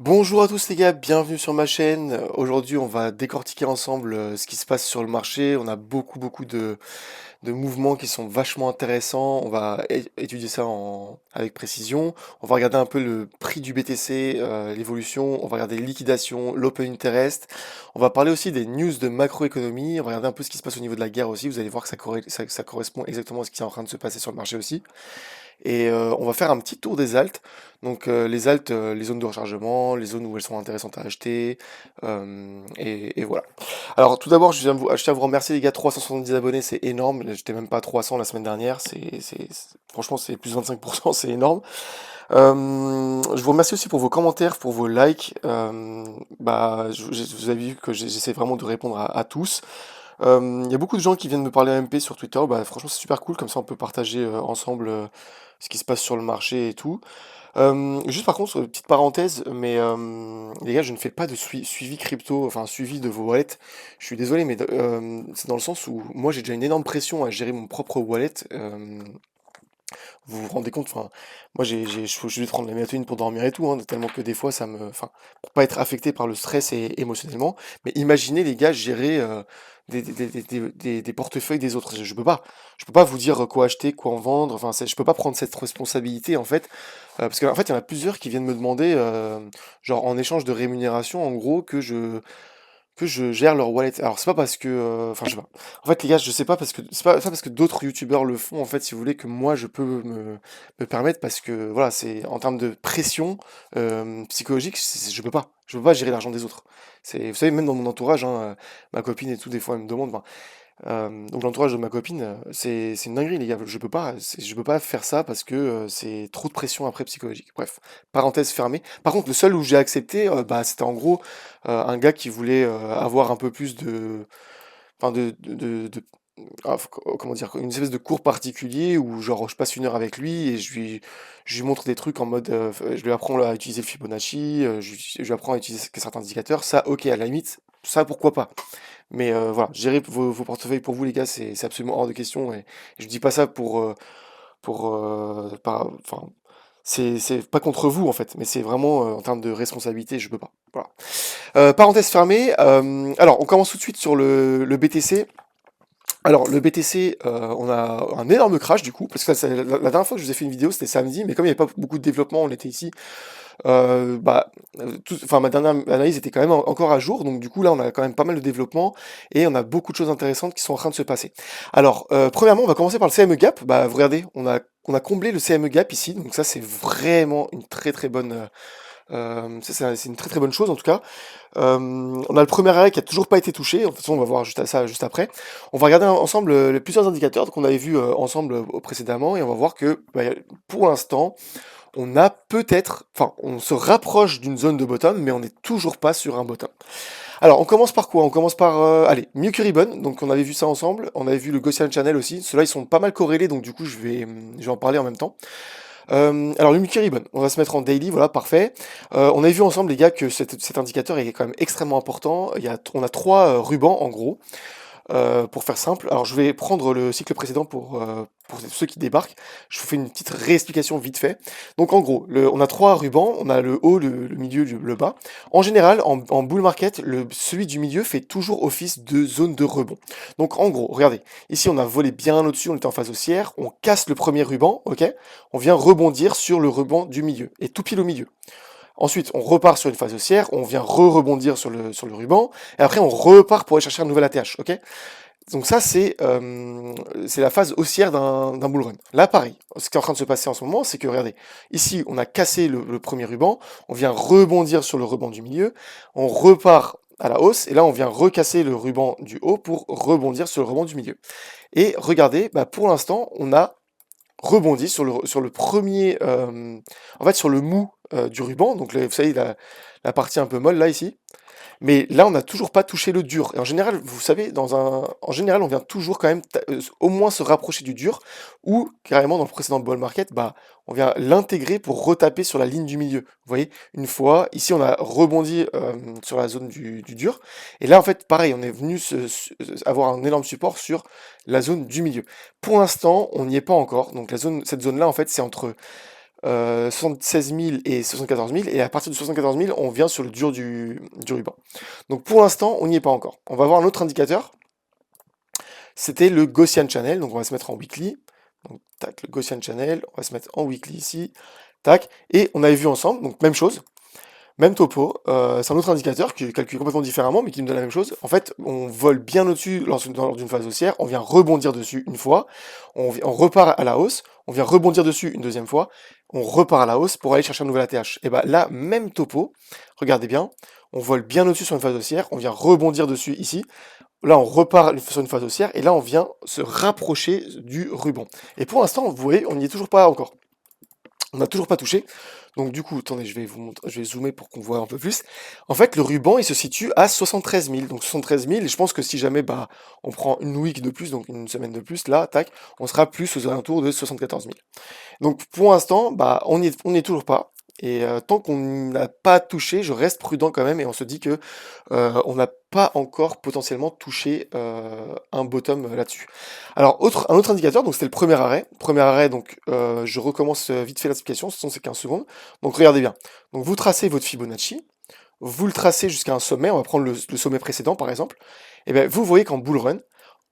Bonjour à tous les gars, bienvenue sur ma chaîne. Aujourd'hui, on va décortiquer ensemble ce qui se passe sur le marché. On a beaucoup de mouvements qui sont vachement intéressants. On va étudier ça avec précision. On va regarder un peu le prix du BTC, l'évolution. On va regarder les liquidations, l'open interest. On va parler aussi des news de macroéconomie. On va regarder un peu ce qui se passe au niveau de la guerre aussi. Vous allez voir que ça correspond exactement à ce qui est en train de se passer sur le marché aussi. Et on va faire un petit tour des altes. Donc les altes, les zones de rechargement, les zones où elles sont intéressantes à acheter. Et voilà. Alors tout d'abord, je tiens à vous remercier les gars, 370 abonnés, c'est énorme. J'étais même pas à 300 la semaine dernière. Franchement, c'est plus de 25%, c'est énorme. Je vous remercie aussi pour vos commentaires, pour vos likes. Vous avez vu que j'essaie vraiment de répondre à tous. Il y a beaucoup de gens qui viennent me parler AMP sur Twitter. Bah, franchement, c'est super cool. Comme ça, on peut partager ensemble ce qui se passe sur le marché et tout. Juste par contre, petite parenthèse, mais les gars, je ne fais pas de suivi crypto, enfin suivi de vos wallets. Je suis désolé, mais c'est dans le sens où moi j'ai déjà une énorme pression à gérer mon propre wallet. Vous vous rendez compte, enfin, moi je vais prendre la mélatonine pour dormir et tout, hein, tellement que des fois enfin, pour pas être affecté par le stress et émotionnellement. Mais imaginez les gars gérer des portefeuilles des autres. Je peux pas vous dire quoi acheter, quoi en vendre. Enfin, je peux pas prendre cette responsabilité en fait, parce qu'en fait il y en a plusieurs qui viennent me demander, genre en échange de rémunération, en gros que je gère leur wallet. Alors c'est pas parce que, enfin je sais pas. En fait les gars, je sais pas parce que c'est pas parce que d'autres youtubeurs le font en fait, si vous voulez, que moi je peux me permettre parce que voilà, c'est en termes de pression psychologique, je peux pas gérer l'argent des autres. Vous savez, même dans mon entourage, hein, ma copine et tout, des fois elle me demande, ben, donc l'entourage de ma copine, c'est une dinguerie les gars, je peux pas faire ça parce que, c'est trop de pression après psychologique. Bref, parenthèse fermée. Par contre, le seul où j'ai accepté, bah, c'était en gros, un gars qui voulait, avoir un peu plus de enfin comment dire? Une espèce de cours particulier où genre je passe 1 heure avec lui et je lui montre des trucs en mode, je lui apprends à utiliser le Fibonacci, je lui apprends à utiliser certains indicateurs. Ça OK, à la limite, ça pourquoi pas. Mais voilà, gérer vos portefeuilles pour vous les gars, c'est absolument hors de question et je dis pas ça enfin, c'est pas contre vous en fait, mais c'est vraiment en termes de responsabilité, je peux pas. Voilà. Parenthèse fermée. Alors, on commence tout de suite sur le BTC. Alors, le BTC, on a un énorme crash du coup, parce que la dernière fois que je vous ai fait une vidéo, c'était samedi, mais comme il n'y avait pas beaucoup de développement, on était ici. Bah, enfin, ma dernière analyse était quand même encore à jour, donc du coup là on a quand même pas mal de développement et on a beaucoup de choses intéressantes qui sont en train de se passer. Alors, premièrement, on va commencer par le CME Gap. Bah, vous regardez, on a comblé le CME Gap ici, donc ça c'est vraiment une très bonne, c'est une très bonne chose en tout cas. On a le premier arrêt qui a toujours pas été touché. De toute façon, on va voir ça juste après. On va regarder ensemble les plusieurs indicateurs qu'on avait vus ensemble précédemment et on va voir que bah, pour l'instant on a peut-être, enfin, on se rapproche d'une zone de bottom, mais on n'est toujours pas sur un bottom. Alors, on commence par quoi? On commence par, allez, Mercury Ribbon, donc on avait vu ça ensemble, on avait vu le Gaussian Channel aussi, ceux-là ils sont pas mal corrélés, donc du coup je vais en parler en même temps. Alors le Mercury Ribbon, on va se mettre en daily, voilà, parfait. On avait vu ensemble les gars que cet indicateur est quand même extrêmement important, on a 3 rubans en gros. Pour faire simple, alors je vais prendre le cycle précédent pour ceux qui débarquent. Je vous fais une petite réexplication vite fait. Donc en gros, on a 3 rubans, on a le haut, le milieu, le bas. En général, en bull market, celui du milieu fait toujours office de zone de rebond. Donc en gros, regardez, ici on a volé bien au-dessus, on était en phase haussière, on casse le premier ruban, ok? On vient rebondir sur le ruban du milieu, et tout pile au milieu. Ensuite, on repart sur une phase haussière, on vient rebondir sur le ruban, et après on repart pour aller chercher un nouvel ATH, ok? Donc ça, c'est la phase haussière d'un bull run. Là, pareil, ce qui est en train de se passer en ce moment, c'est que, regardez, ici, on a cassé le premier ruban, on vient rebondir sur le ruban du milieu, on repart à la hausse, et là, on vient recasser le ruban du haut pour rebondir sur le ruban du milieu. Et regardez, bah, pour l'instant, on a rebondi sur le premier, en fait, sur le mou du ruban, donc vous savez, la partie un peu molle, là, ici, mais là, on n'a toujours pas touché le dur. Et en général, vous savez, en général, on vient toujours quand même au moins se rapprocher du dur, ou carrément dans le précédent bull market, bah, on vient l'intégrer pour retaper sur la ligne du milieu. Vous voyez, une fois, ici, on a rebondi sur la zone du dur, et là, en fait, pareil, on est venu avoir un énorme support sur la zone du milieu. Pour l'instant, on n'y est pas encore. Donc cette zone-là, en fait, c'est entre 76 000 et 74 000, et à partir de 74 000, on vient sur le dur du ruban. Donc pour l'instant, on n'y est pas encore. On va voir un autre indicateur, c'était le Gaussian Channel, donc on va se mettre en weekly, donc tac, le Gaussian Channel, on va se mettre en weekly ici, tac, et on avait vu ensemble, donc même chose, même topo, c'est un autre indicateur qui est calculé complètement différemment, mais qui nous donne la même chose. En fait, on vole bien au-dessus lors d'une phase haussière, on vient rebondir dessus une fois, on repart à la hausse, on vient rebondir dessus une deuxième fois, on repart à la hausse pour aller chercher un nouvel ATH. Et bah là, même topo, regardez bien, on vole bien au-dessus sur une phase haussière, on vient rebondir dessus ici, là on repart sur une phase haussière, et là on vient se rapprocher du ruban. Et pour l'instant, vous voyez, on n'y est toujours pas encore. On n'a toujours pas touché. Donc du coup, attendez, je vais vous montrer, je vais zoomer pour qu'on voit un peu plus. En fait, le ruban, il se situe à 73 000. Donc 73 000, et je pense que si jamais bah, on prend une week de plus, donc une semaine de plus, là, tac, on sera plus aux alentours de 74 000. Donc pour l'instant, bah, on n'y est toujours pas. Et tant qu'on n'a pas touché, je reste prudent quand même, et on se dit que on n'a pas encore potentiellement touché un bottom là-dessus. Alors un autre indicateur, donc c'était le premier arrêt. Premier arrêt, donc je recommence vite fait l'explication, ce sont ces 15 secondes. Donc regardez bien. Donc vous tracez votre Fibonacci, vous le tracez jusqu'à un sommet, on va prendre le sommet précédent par exemple. Et bien vous voyez qu'en bull run,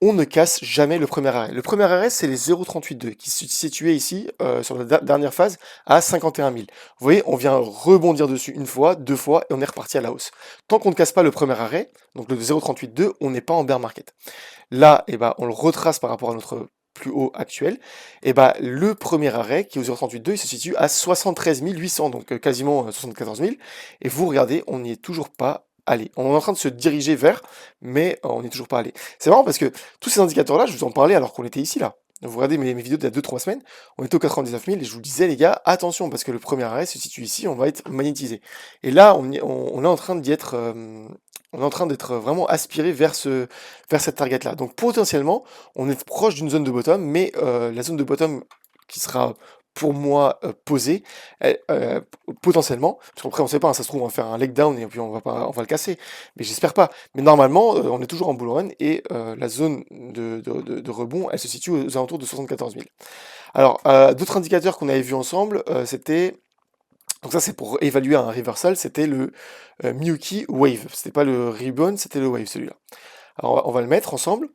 on ne casse jamais le premier arrêt. Le premier arrêt, c'est les 0,38,2 qui se situaient ici, sur la dernière phase, à 51 000. Vous voyez, on vient rebondir dessus une fois, deux fois, et on est reparti à la hausse. Tant qu'on ne casse pas le premier arrêt, donc le 0,38,2, on n'est pas en bear market. Là, eh ben, on le retrace par rapport à notre plus haut actuel. Et ben, le premier arrêt, qui est au 0,38,2, il se situe à 73 800, donc quasiment 74 000. Et vous regardez, on n'y est toujours pas allé. On est en train de se diriger vers, mais on n'est toujours pas allé. C'est marrant parce que tous ces indicateurs-là, je vous en parlais alors qu'on était ici, là. Vous regardez mes vidéos d'il y a 2-3 semaines, on était au 99 000 et je vous disais, les gars, attention, parce que le premier arrêt se situe ici, on va être magnétisé. Et là, on est en train d'y être, on est en train d'être vraiment aspiré vers cette target-là. Donc potentiellement, on est proche d'une zone de bottom, mais la zone de bottom qui sera pour moi posée, potentiellement, parce qu'après on sait pas, hein, ça se trouve on va faire un leg down et puis on va le casser, mais j'espère pas. Mais normalement, on est toujours en bull run et la zone de rebond, elle se situe aux alentours de 74 000. Alors, d'autres indicateurs qu'on avait vus ensemble, c'était, donc ça c'est pour évaluer un reversal, c'était le Miyuki Wave. C'était pas le Ribbon, c'était le Wave celui-là. Alors on va le mettre ensemble.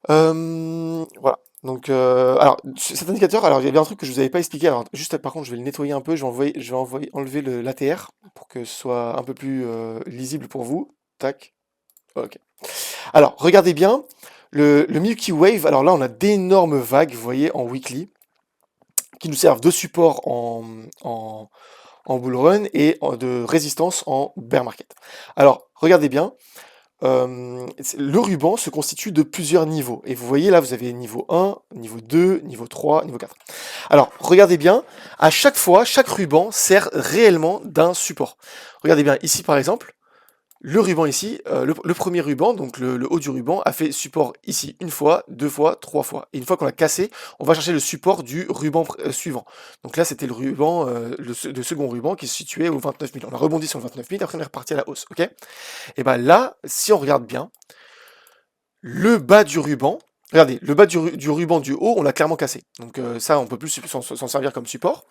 Voilà. Donc, alors cet indicateur, alors il y avait un truc que je vous avais pas expliqué. Alors juste par contre, je vais le nettoyer un peu. Enlever l'ATR pour que ce soit un peu plus lisible pour vous. Tac. Ok. Alors regardez bien le Milky Wave. Alors là, on a d'énormes vagues, vous voyez, en weekly, qui nous servent de support en bull run et de résistance en bear market. Alors regardez bien. Le ruban se constitue de plusieurs niveaux. Et vous voyez là, vous avez niveau 1, niveau 2, niveau 3, niveau 4. Alors, regardez bien, à chaque fois, chaque ruban sert réellement d'un support. Regardez bien, ici par exemple, le ruban ici, le premier ruban, donc le haut du ruban, a fait support ici une fois, deux fois, trois fois. Et une fois qu'on l'a cassé, on va chercher le support du ruban suivant. Donc là, c'était le ruban, le second ruban qui se situait au 29 000. On a rebondi sur le 29 000, après on est reparti à la hausse, ok? Et bien là, si on regarde bien, le bas du ruban, regardez, le bas du ruban du haut, on l'a clairement cassé. Donc ça, on peut plus s'en servir comme support.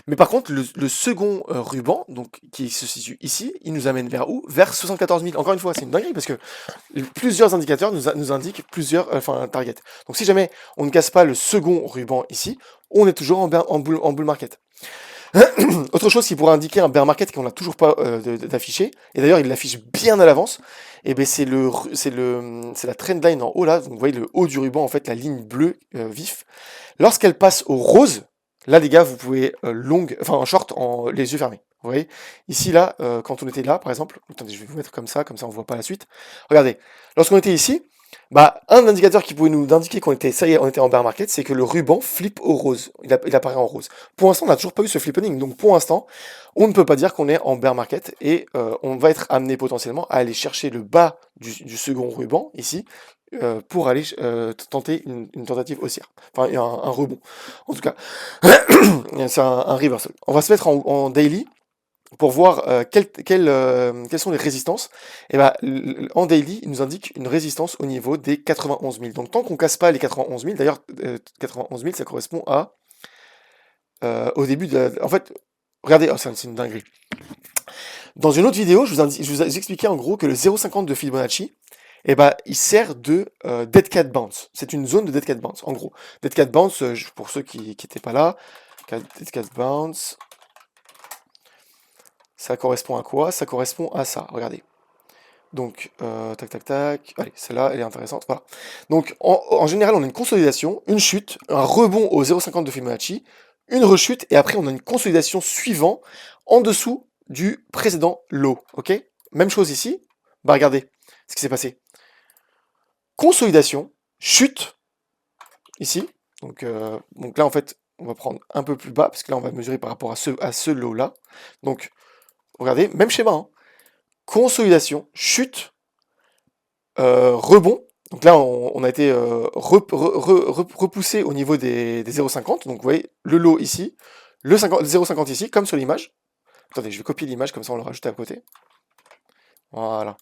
Mais par contre, le second ruban, donc qui se situe ici, il nous amène vers où? Vers 74 000. Encore une fois, c'est une dinguerie parce que plusieurs indicateurs nous indiquent plusieurs targets. Donc si jamais on ne casse pas le second ruban ici, on est toujours en bull market. Autre chose qui pourrait indiquer un bear market qu'on n'a toujours pas d'affiché, et d'ailleurs il l'affiche bien à l'avance, et ben c'est la trendline en haut là, donc vous voyez le haut du ruban, en fait la ligne bleue vif. Lorsqu'elle passe au rose, là les gars vous pouvez en short les yeux fermés. Vous voyez ici là, quand on était là par exemple, attendez je vais vous mettre comme ça on voit pas la suite. Regardez, lorsqu'on était ici, bah, un indicateur qui pouvait nous indiquer qu'on était, ça y est, on était en bear market, c'est que le ruban flippe au rose. Il apparaît en rose. Pour l'instant, on n'a toujours pas eu ce flippening. Donc, pour l'instant, on ne peut pas dire qu'on est en bear market et on va être amené potentiellement à aller chercher le bas du second ruban, ici, pour aller tenter une tentative haussière. Enfin, un rebond. En tout cas, c'est un reversal. On va se mettre en daily pour voir quelles sont les résistances. Et ben, en daily, il nous indique une résistance au niveau des 91 000. Donc tant qu'on casse pas les 91 000, d'ailleurs 91 000 ça correspond à au début en fait, regardez, oh, c'est une dinguerie. Dans une autre vidéo, je vous expliquais en gros que le 0,50 de Fibonacci, eh ben, il sert de Dead Cat Bounce. C'est une zone de Dead Cat Bounce, en gros. Dead Cat Bounce, pour ceux qui n'étaient pas là, Dead Cat Bounce, ça correspond à quoi? Ça correspond à ça, regardez. Donc, tac, tac, tac. Allez, celle-là, elle est intéressante. Voilà. Donc, en général, on a une consolidation, une chute, un rebond au 0,50 de Fibonacci, une rechute, et après, on a une consolidation suivante en dessous du précédent low. Ok? Même chose ici. Bah, regardez ce qui s'est passé. Consolidation, chute, ici. Donc là, en fait, on va prendre un peu plus bas, parce que là, on va mesurer par rapport à ce low-là. Donc, regardez, même schéma, hein. Consolidation, chute, rebond. Donc là, on a été repoussé au niveau des 0,50. Donc vous voyez, le low ici, le 0,50 ici, comme sur l'image. Attendez, je vais copier l'image, comme ça on le rajoute à côté. Voilà.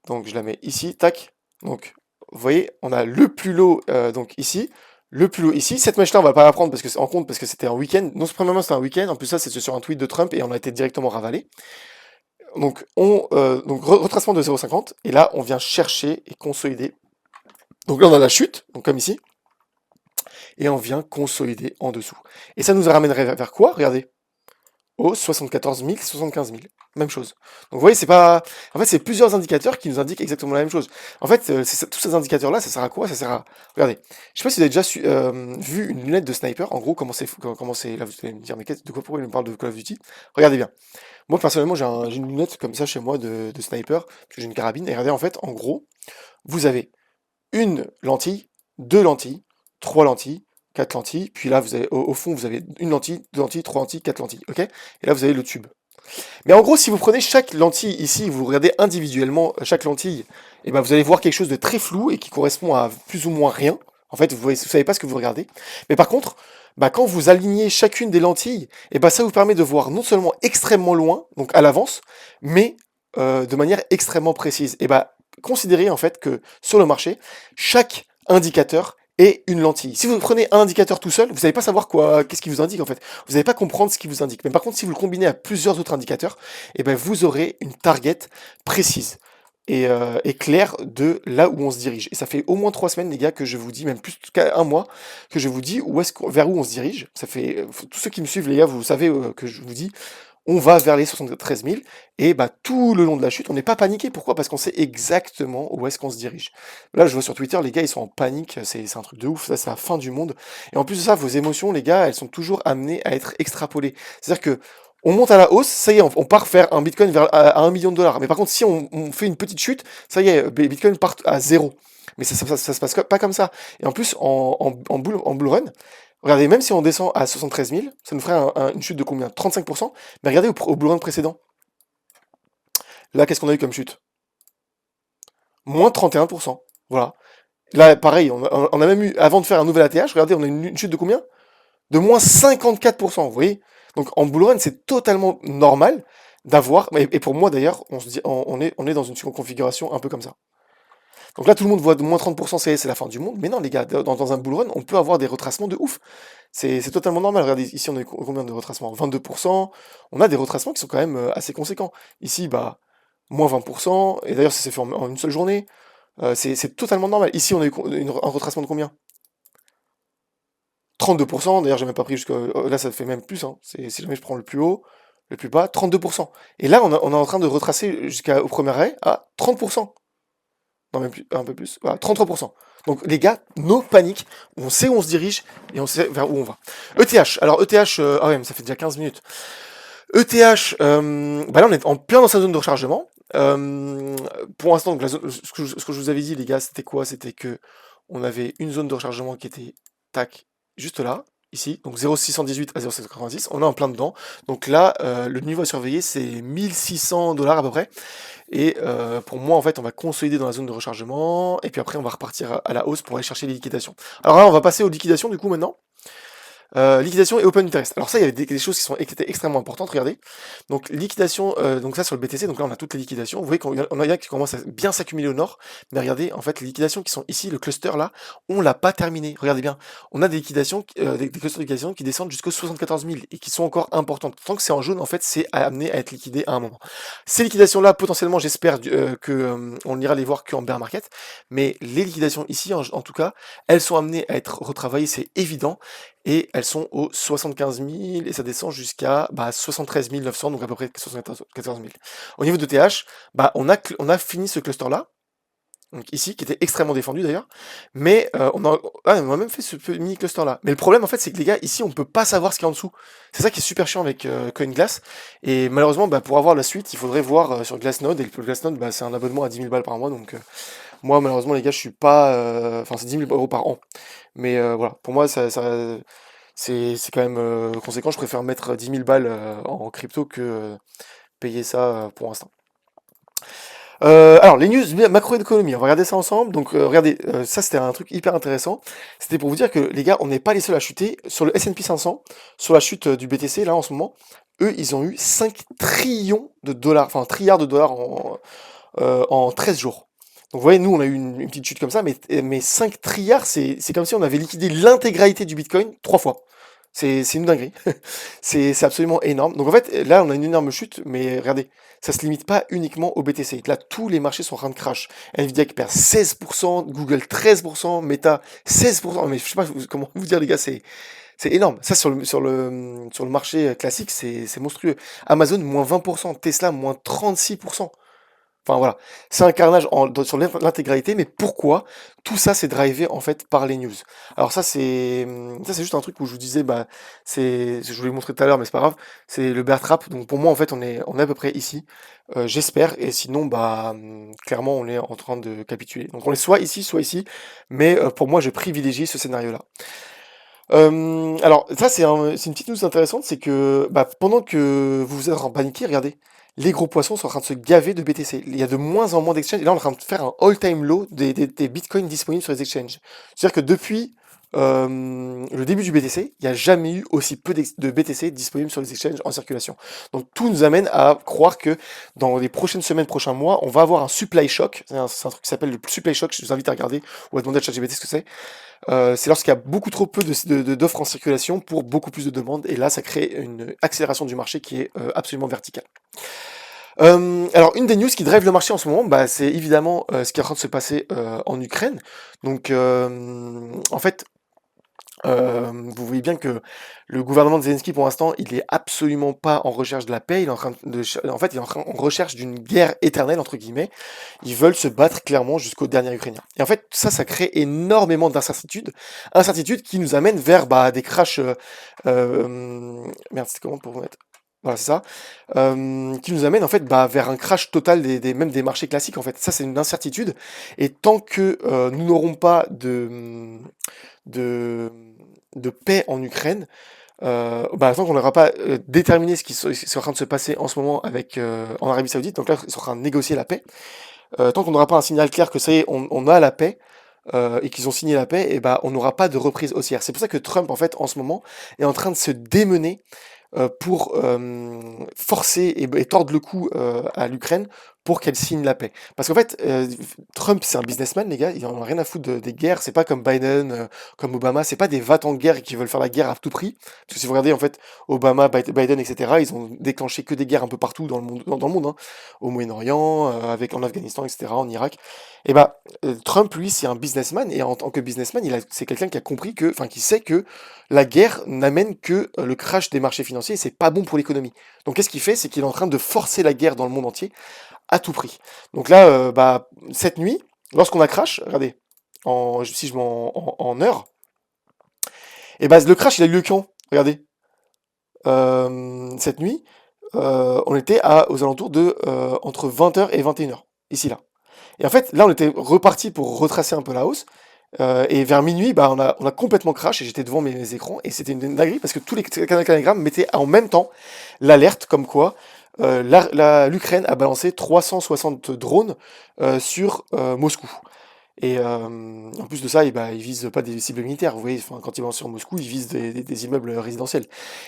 Donc je la mets ici, tac. Donc, vous voyez, on a le plus low donc ici, le plus low ici. Cette mèche-là, on va pas la prendre en compte parce que c'était un week-end. Non, premièrement, c'était un week-end. En plus, ça, c'est sur un tweet de Trump et on a été directement ravalé. Donc, retracement de 0,50, et là, on vient chercher et consolider. Donc là, on a la chute, donc comme ici, et on vient consolider en dessous. Et ça nous ramènerait vers quoi? Regardez, au 74 000, 75 000. Même chose. Donc vous voyez, c'est pas... En fait, c'est plusieurs indicateurs qui nous indiquent exactement la même chose. En fait, tous ces indicateurs-là, ça sert à quoi? Ça sert à... Regardez, je sais pas si vous avez déjà vu une lunette de sniper, en gros, comment c'est... Là, vous allez me dire, mais de quoi, pourquoi il me parle de Call of Duty? Regardez bien. Moi, personnellement, j'ai une lunette comme ça chez moi de sniper, parce que j'ai une carabine. Et regardez, en fait, en gros, vous avez une lentille, deux lentilles, trois lentilles, quatre lentilles. Puis là, vous avez, au fond, vous avez une lentille, deux lentilles, trois lentilles, quatre lentilles. Ok? Et là, vous avez le tube. Mais en gros, si vous prenez chaque lentille ici, vous regardez individuellement chaque lentille, et ben vous allez voir quelque chose de très flou et qui correspond à plus ou moins rien. En fait, vous savez pas ce que vous regardez. Mais par contre, bah, quand vous alignez chacune des lentilles, et ben ça vous permet de voir non seulement extrêmement loin, donc à l'avance, mais de manière extrêmement précise. Et ben considérez en fait que sur le marché, chaque indicateur est une lentille. Si vous prenez un indicateur tout seul, vous n'allez pas savoir qu'est-ce qui vous indique en fait. Vous n'allez pas comprendre ce qui vous indique. Mais par contre, si vous le combinez à plusieurs autres indicateurs, et ben vous aurez une target précise et claire de là où on se dirige. Et ça fait au moins 3 semaines, les gars, que je vous dis, même plus qu'un mois, que je vous dis vers où on se dirige. Ça fait tous ceux qui me suivent, les gars, vous savez que je vous dis, on va vers les 73 000, et bah, tout le long de la chute, on n'est pas paniqué. Pourquoi? Parce qu'on sait exactement où est-ce qu'on se dirige. Là, je vois sur Twitter, les gars, ils sont en panique, c'est un truc de ouf, ça, c'est la fin du monde. Et en plus de ça, vos émotions, les gars, elles sont toujours amenées à être extrapolées. C'est-à-dire que on monte à la hausse, ça y est, on part faire un Bitcoin à 1 million de dollars. Mais par contre, si on fait une petite chute, ça y est, Bitcoin part à zéro. Mais ça se passe pas comme ça. Et en plus, en bull run, regardez, même si on descend à 73 000, ça nous ferait une chute de combien? 35%. Mais regardez au bull run précédent. Là, qu'est-ce qu'on a eu comme chute? Moins 31%. Voilà. Là, pareil, on a même eu, avant de faire un nouvel ATH, regardez, on a une chute de combien? De moins 54%, vous voyez? Donc en bull run, c'est totalement normal d'avoir, et pour moi d'ailleurs, on est dans une configuration un peu comme ça. Donc là, tout le monde voit de moins 30%, c'est la fin du monde. Mais non, les gars, dans un bull run, on peut avoir des retracements de ouf. C'est totalement normal. Regardez, ici, on a eu combien de retracements? 22%. On a des retracements qui sont quand même assez conséquents. Ici, bah, moins 20%. Et d'ailleurs, ça s'est fait en une seule journée. C'est totalement normal. Ici, on a eu un retracement de combien? 32%. D'ailleurs, j'ai même pas pris jusqu'à... Là, ça fait même plus. Hein. Si jamais je prends le plus haut, le plus bas, 32%. Et là, on est en train de retracer jusqu'au premier arrêt à 30%. Non, même plus, un peu plus. Voilà, 33%. Donc, les gars, no panique. On sait où on se dirige et on sait vers où on va. ETH. Alors, ETH, ah ouais, mais ça fait déjà 15 minutes. ETH, bah là, on est en plein dans sa zone de rechargement. Pour l'instant, ce que je vous avais dit, les gars, c'était quoi? C'était que on avait une zone de rechargement qui était, tac, juste là, ici, donc 0,618 à 0,790, on est en plein dedans. Donc là, le niveau à surveiller, c'est 1600 $ à peu près. Et pour moi, en fait, on va consolider dans la zone de rechargement, et puis après, on va repartir à la hausse pour aller chercher les liquidations. Alors là, on va passer aux liquidations, du coup, maintenant. Liquidation et open interest. Alors ça, il y avait des choses qui étaient extrêmement importantes, regardez. Donc liquidation, donc ça sur le BTC, donc là on a toutes les liquidations. Vous voyez qu'il y a qui commencent à bien s'accumuler au nord, mais regardez, en fait, les liquidations qui sont ici, le cluster là, on l'a pas terminé. Regardez bien, on a des liquidations, des clusters de liquidation qui descendent jusqu'aux 74 000 et qui sont encore importantes. Tant que c'est en jaune, en fait, c'est amené à être liquidé à un moment. Ces liquidations-là, potentiellement, j'espère que on ira les voir qu'en bear market, mais les liquidations ici, en tout cas, elles sont amenées à être retravaillées, c'est évident, et elles sont aux 75 000 et ça descend jusqu'à 73 900, donc à peu près 74 000. Au niveau de TH, on a fini ce cluster-là, donc ici, qui était extrêmement défendu d'ailleurs, mais on a même fait ce mini cluster-là. Mais le problème, en fait, c'est que les gars, ici, on peut pas savoir ce qu'il y a en dessous. C'est ça qui est super chiant avec CoinGlass, et malheureusement, pour avoir la suite, il faudrait voir sur Glassnode, et le Glassnode, c'est un abonnement à 10 000 balles par mois, donc moi, malheureusement, les gars, je suis pas... Enfin, c'est 10 000 euros par an. Mais voilà, pour moi, c'est quand même conséquent. Je préfère mettre 10 000 balles en crypto que payer ça pour l'instant. Alors, les news macroéconomie, on va regarder ça ensemble. Donc, regardez, ça c'était un truc hyper intéressant. C'était pour vous dire que les gars, on n'est pas les seuls à chuter. Sur le S&P 500, sur la chute du BTC, là en ce moment, eux, ils ont eu 5 trillions de dollars, enfin, un trilliard de dollars en 13 jours. Donc vous voyez, nous, on a eu une petite chute comme ça, mais 5 trilliards, c'est comme si on avait liquidé l'intégralité du Bitcoin 3 fois. C'est une dinguerie. C'est absolument énorme. Donc en fait, là, on a une énorme chute, mais regardez, ça se limite pas uniquement au BTC. Là, tous les marchés sont en train de crash. Nvidia qui perd 16%, Google 13%, Meta 16%. Mais je sais pas comment vous dire, les gars, c'est énorme. Ça, sur le marché classique, c'est monstrueux. Amazon, moins 20%, Tesla, moins 36%. Enfin voilà, c'est un carnage sur l'intégralité, mais pourquoi tout ça c'est drivé en fait par les news? Alors ça c'est juste un truc où je vous disais je vous l'ai montré tout à l'heure mais c'est pas grave, c'est le bear trap. Donc pour moi en fait on est à peu près ici, j'espère, et sinon clairement on est en train de capituler. Donc on est soit ici, mais pour moi je privilégie ce scénario-là. Alors ça c'est une petite news intéressante, c'est que pendant que vous êtes en paniquer, regardez, les gros poissons sont en train de se gaver de BTC. Il y a de moins en moins d'exchanges, et là on est en train de faire un all-time low des bitcoins disponibles sur les exchanges. C'est-à-dire que depuis le début du BTC, il n'y a jamais eu aussi peu de BTC disponibles sur les exchanges en circulation. Donc tout nous amène à croire que dans les prochaines semaines, prochains mois, on va avoir un supply shock. C'est un truc qui s'appelle le supply shock, je vous invite à regarder ou à demander à ChatGPT ce que c'est. C'est lorsqu'il y a beaucoup trop peu d'offres en circulation pour beaucoup plus de demandes, et là ça crée une accélération du marché qui est absolument verticale. Alors une des news qui drive le marché en ce moment, c'est évidemment ce qui est en train de se passer en Ukraine. Donc en fait, vous voyez bien que le gouvernement de Zelensky, pour l'instant, il est absolument pas en recherche de la paix. Il est en fait, il est en recherche d'une guerre éternelle entre guillemets. Ils veulent se battre clairement jusqu'au dernier Ukrainien. Et en fait, ça crée énormément incertitudes qui nous amènent vers des crashs. Merde, c'est comment pour vous mettre? Voilà, c'est ça. Qui nous amène en fait vers un crash total même des marchés classiques. En fait, ça c'est une incertitude. Et tant que nous n'aurons pas de, de paix en Ukraine, tant qu'on n'aura pas déterminé ce qui est en train de se passer en ce moment en Arabie Saoudite, donc là ils sont en train de négocier la paix, tant qu'on n'aura pas un signal clair que ça y est, on a la paix, et qu'ils ont signé la paix, et on n'aura pas de reprise haussière. C'est pour ça que Trump, en fait, en ce moment, est en train de se démener pour forcer et tordre le cou à l'Ukraine pour qu'elle signe la paix. Parce qu'en fait, Trump, c'est un businessman, les gars, il en a rien à foutre des guerres, c'est pas comme Biden, comme Obama, c'est pas des va-t-en guerre qui veulent faire la guerre à tout prix. Parce que si vous regardez, en fait, Obama, Biden, etc., ils ont déclenché que des guerres un peu partout dans le monde, dans le monde, hein, au Moyen-Orient, en Afghanistan, etc., en Irak. Et Trump, lui, c'est un businessman, et en tant que businessman, c'est quelqu'un qui a compris qui sait que la guerre n'amène que le crash des marchés financiers, et c'est pas bon pour l'économie. Donc qu'est-ce qu'il fait? C'est qu'il est en train de forcer la guerre dans le monde entier à tout prix. Donc là, cette nuit, lorsqu'on a crash, regardez, si je mets en heure, et le crash, il a eu lieu quand? Regardez. Cette nuit, on était aux alentours de entre 20h et 21h, ici là. Et en fait, là, on était reparti pour retracer un peu la hausse. Et vers minuit, on a complètement crash, et j'étais devant mes écrans, et c'était une dinguerie parce que tous les canagrammes mettaient en même temps l'alerte comme quoi l'Ukraine a balancé 360 drones sur Moscou. Et en plus de ça, ils visent pas des cibles militaires. Vous voyez, enfin, quand ils vont sur Moscou, ils visent des immeubles résidentiels.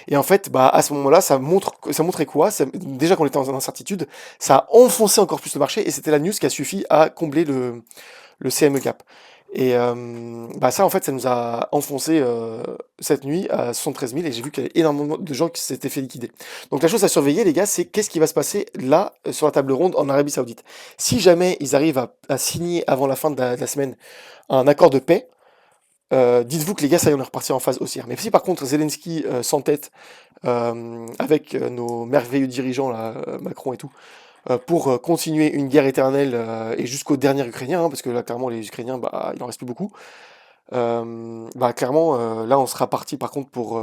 Et en fait, à ce moment-là, ça montrait quoi? Déjà qu'on était en incertitude, ça a enfoncé encore plus le marché et c'était la news qui a suffi à combler le CME Gap. Et ça, en fait, ça nous a enfoncé cette nuit à 73 000 et j'ai vu qu'il y avait énormément de gens qui s'étaient fait liquider. Donc la chose à surveiller, les gars, c'est qu'est-ce qui va se passer là sur la table ronde en Arabie Saoudite. Si jamais ils arrivent à signer avant la fin de la semaine un accord de paix, dites-vous que les gars, ça y est, on est reparti en phase haussière. Mais si par contre Zelensky s'entête avec nos merveilleux dirigeants, là, Macron et tout, pour continuer une guerre éternelle et jusqu'au dernier Ukrainien, hein, parce que là, clairement, les Ukrainiens, il n'en reste plus beaucoup. Clairement, là, on sera parti par contre pour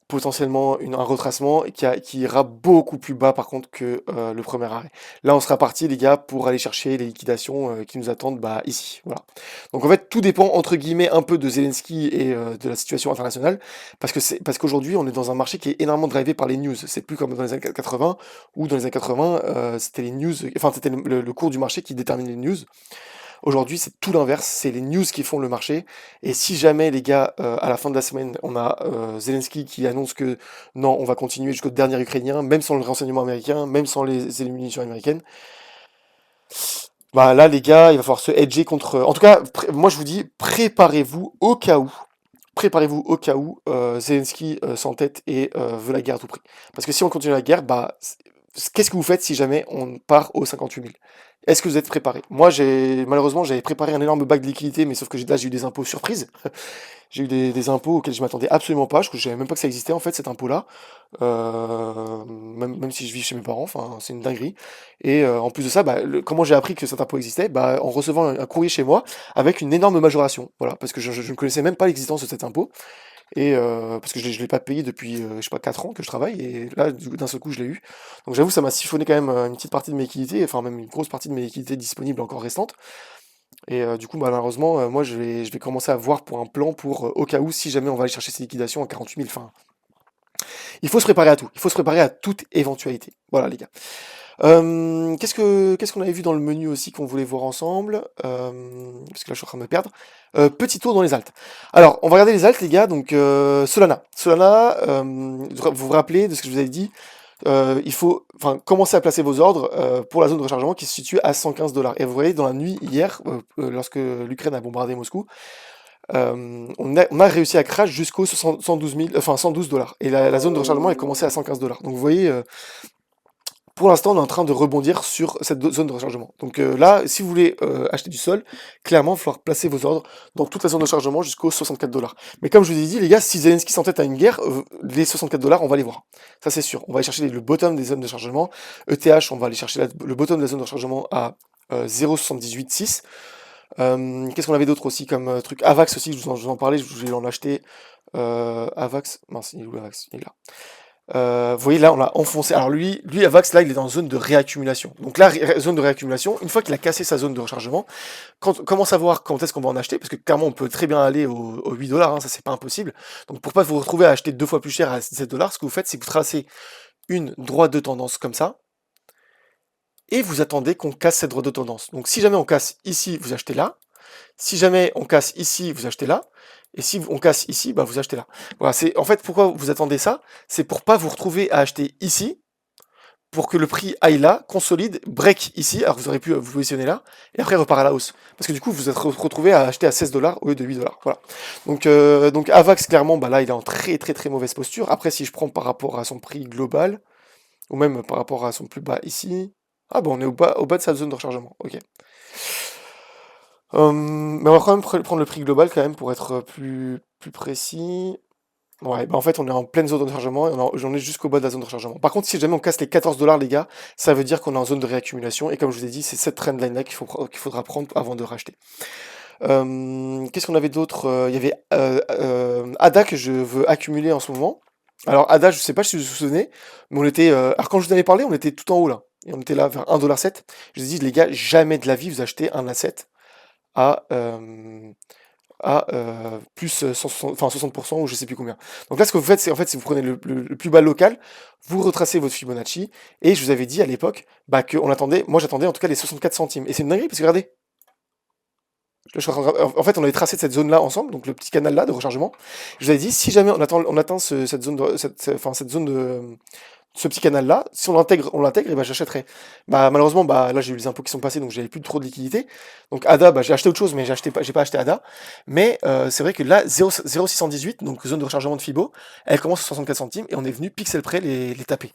potentiellement un retracement qui ira beaucoup plus bas par contre que le premier arrêt. Là, on sera parti, les gars, pour aller chercher les liquidations qui nous attendent ici. Voilà. Donc en fait, tout dépend entre guillemets un peu de Zelensky et de la situation internationale, parce qu'aujourd'hui, on est dans un marché qui est énormément drivé par les news. C'est plus comme dans les années 80, où dans les années 80, c'était les news, enfin c'était le cours du marché qui détermine les news. Aujourd'hui, c'est tout l'inverse, c'est les news qui font le marché. Et si jamais, les gars, à la fin de la semaine, on a Zelensky qui annonce que non, on va continuer jusqu'au dernier Ukrainien, même sans le renseignement américain, même sans les munitions américaines, là, les gars, il va falloir se hedger contre. En tout cas, moi, je vous dis, préparez-vous au cas où. Préparez-vous au cas où Zelensky s'entête et veut la guerre à tout prix. Parce que si on continue la guerre, qu'est-ce que vous faites si jamais on part aux 58 000? Est-ce que vous êtes préparé? Moi, malheureusement, j'avais préparé un énorme bac de liquidité, mais sauf que là, j'ai eu des impôts surprises. J'ai eu des impôts auxquels je m'attendais absolument pas. Je savais même pas que ça existait, en fait, cet impôt-là. Même si je vis chez mes parents, enfin, c'est une dinguerie. Et en plus de ça, comment j'ai appris que cet impôt existait? En recevant un courrier chez moi avec une énorme majoration. Voilà, parce que je ne connaissais même pas l'existence de cet impôt. Et parce que je l'ai pas payé depuis, je sais pas, 4 ans que je travaille, et là, d'un seul coup, je l'ai eu. Donc j'avoue, ça m'a siphonné quand même une petite partie de mes liquidités, enfin même une grosse partie de mes liquidités disponibles encore restantes. Et du coup, malheureusement, moi, je vais commencer à voir pour un plan pour, au cas où, si jamais on va aller chercher ces liquidations à 48 000. Enfin, il faut se préparer à tout. Il faut se préparer à toute éventualité. Voilà, les gars. Qu'est-ce qu'on avait vu dans le menu aussi qu'on voulait voir ensemble? Parce que là, je suis en train de me perdre. Petit tour dans les altes. Alors, on va regarder les altes, les gars. Donc, Solana. Solana, vous vous rappelez de ce que je vous avais dit? Il faut commencer à placer vos ordres pour la zone de rechargement qui se situe à 115 $. Et vous voyez, dans la nuit hier, lorsque l'Ukraine a bombardé Moscou, on a réussi à crash jusqu'au 112 000, enfin 112 $. Et la zone de rechargement est commencée à 115 $. Donc vous voyez, pour l'instant, on est en train de rebondir sur cette zone de rechargement. Donc là, si vous voulez acheter du sol, clairement, il va falloir placer vos ordres dans toute la zone de rechargement jusqu'aux 64 $. Mais comme je vous ai dit, les gars, si Zelensky s'entête à une guerre, les 64 $, on va les voir. Ça, c'est sûr. On va aller chercher le bottom des zones de chargement. ETH, on va aller chercher le bottom de la zone de rechargement à 0,78,6. Qu'est-ce qu'on avait d'autre aussi comme truc? Avax aussi, je vous en parlais, je voulais en acheter. Avax, mince, il est où Avax? Il est là. Vous voyez, là, on a enfoncé. Alors lui, Avax, là, il est dans une zone de réaccumulation. Donc là, zone de réaccumulation, une fois qu'il a cassé sa zone de rechargement, comment savoir quand est-ce qu'on va en acheter? Parce que clairement, on peut très bien aller aux 8 $, hein, ça c'est pas impossible. Donc pour pas vous retrouver à acheter 2 fois plus cher à 17 $, ce que vous faites, c'est que vous tracez une droite de tendance comme ça, et vous attendez qu'on casse cette droite de tendance. Donc si jamais on casse ici, vous achetez là. Si jamais on casse ici, vous achetez là. Et si on casse ici, vous achetez là. Voilà, c'est en fait pourquoi vous attendez ça, c'est pour pas vous retrouver à acheter ici, pour que le prix aille là, consolide, break ici, alors vous aurez pu vous positionner là, et après repart à la hausse. Parce que du coup, vous êtes retrouvé à acheter à 16 $ au lieu de 8 $. Voilà. Donc Avax, clairement, là, il est en très très très mauvaise posture. Après, si je prends par rapport à son prix global, ou même par rapport à son plus bas ici, on est au bas de sa zone de rechargement. Ok. Mais on va quand même prendre le prix global quand même pour être plus précis. Ouais, en fait, on est en pleine zone de rechargement et j'en ai jusqu'au bas de la zone de rechargement. Par contre, si jamais on casse les 14 $, les gars, ça veut dire qu'on est en zone de réaccumulation. Et comme je vous ai dit, c'est cette trendline-là qu'il faudra prendre avant de racheter. Qu'est-ce qu'on avait d'autre? Il y avait ADA que je veux accumuler en ce moment. Alors, ADA, je sais pas si vous vous souvenez, mais on était. Alors, quand je vous en avais parlé, on était tout en haut là. Et on était là vers 1,7 $. Je vous ai dit, les gars, jamais de la vie vous achetez un asset à, plus 60% ou je sais plus combien. Donc là, ce que vous faites, c'est en fait, si vous prenez le plus bas local, vous retracez votre Fibonacci, et je vous avais dit à l'époque, moi j'attendais en tout cas les 64 centimes. Et c'est une dinguerie, parce que regardez, je suis en fait, on avait tracé cette zone-là ensemble, donc le petit canal-là de rechargement. Je vous avais dit, si jamais on atteint cette zone enfin, cette zone de, ce petit canal-là, si on l'intègre, et ben j'achèterai. Bah, malheureusement, bah, là, j'ai eu les impôts qui sont passés, donc j'avais plus trop de liquidité. Donc ADA, bah, j'ai acheté autre chose, mais j'ai pas acheté ADA. Mais c'est vrai que là, 0,618, donc zone de rechargement de Fibo, elle commence à 64 centimes, et on est venu pixel près les taper.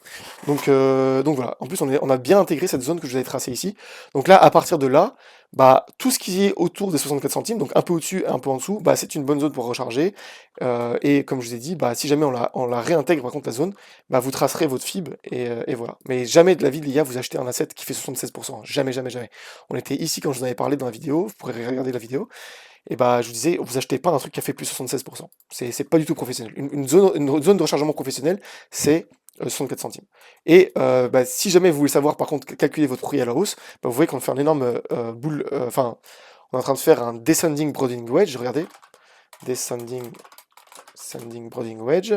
Donc voilà. En plus, on a bien intégré cette zone que je vous avais tracée ici. Donc là, à partir de là, bah, tout ce qui est autour des 64 centimes, donc un peu au-dessus, un peu en dessous, bah, c'est une bonne zone pour recharger. Et comme je vous ai dit, bah, si jamais on la réintègre par contre la zone, bah, vous tracerez votre FIB et voilà. Mais jamais de la vie, les gars, vous achetez un asset qui fait 76%. Jamais, jamais, jamais. On était ici quand je vous en avais parlé dans la vidéo, vous pourrez regarder la vidéo. Et bah, je vous disais, vous achetez pas un truc qui a fait plus 76%. C'est pas du tout professionnel. Une zone de rechargement professionnelle, c'est 64 centimes. Et bah, si jamais vous voulez savoir, par contre, calculer votre prix à la hausse, bah, vous voyez qu'on fait un énorme boule, enfin, on est en train de faire un descending broadening wedge, regardez. Descending broadening wedge,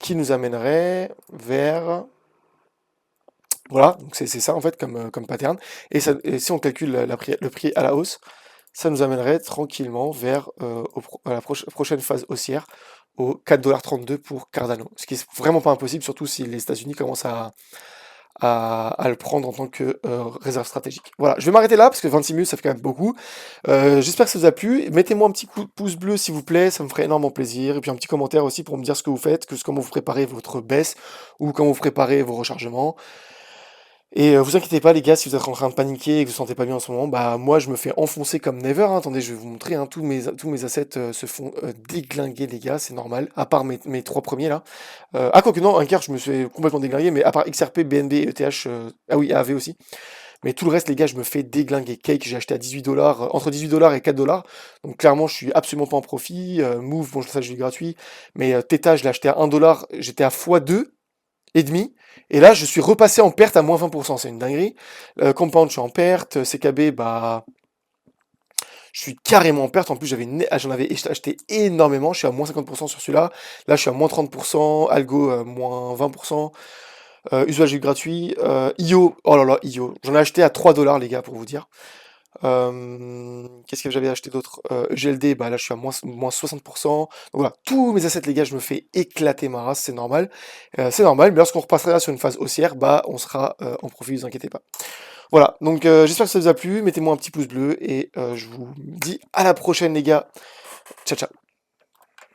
qui nous amènerait vers... Voilà, donc c'est ça en fait comme pattern. Et si on calcule le prix à la hausse, ça nous amènerait tranquillement vers à la prochaine phase haussière, au 4,32$ pour Cardano. Ce qui est vraiment pas impossible, surtout si les États-Unis commencent à le prendre en tant que réserve stratégique. Voilà, je vais m'arrêter là parce que 26 minutes ça fait quand même beaucoup. J'espère que ça vous a plu. Mettez-moi un petit coup de pouce bleu s'il vous plaît, ça me ferait énormément plaisir. Et puis un petit commentaire aussi pour me dire ce que vous faites, comment vous préparez votre baisse ou comment vous préparez vos rechargements. Et vous inquiétez pas les gars, si vous êtes en train de paniquer et que vous vous sentez pas bien en ce moment, bah moi je me fais enfoncer comme never, hein. Attendez, je vais vous montrer, hein, tous mes assets se font déglinguer les gars, c'est normal, à part mes trois premiers là. Ah quoique non, un quart je me suis complètement déglingué, mais à part XRP, BNB, ETH, ah oui, AV aussi. Mais tout le reste les gars, je me fais déglinguer. Cake, j'ai acheté à 18$, entre 18$ et 4$. Donc clairement je suis absolument pas en profit. Move, bon ça je l'ai gratuit. Mais Theta, je l'ai acheté à 1$, j'étais à x2 et demi. Et là, je suis repassé en perte à moins 20%, c'est une dinguerie. Compound, je suis en perte. CKB, bah, je suis carrément en perte. En plus, j'en avais acheté énormément. Je suis à moins 50% sur celui-là. Là, je suis à moins 30%. Algo, moins 20%. Usage gratuit. IO, oh là là, IO. J'en ai acheté à 3$, les gars, pour vous dire. Qu'est-ce que j'avais acheté d'autre? GLD, bah là je suis à moins 60%. Donc voilà, tous mes assets les gars, je me fais éclater ma race, c'est normal, mais lorsqu'on repassera sur une phase haussière, bah on sera en profit, ne vous inquiétez pas. Voilà, donc j'espère que ça vous a plu, mettez-moi un petit pouce bleu et je vous dis à la prochaine les gars. Ciao ciao.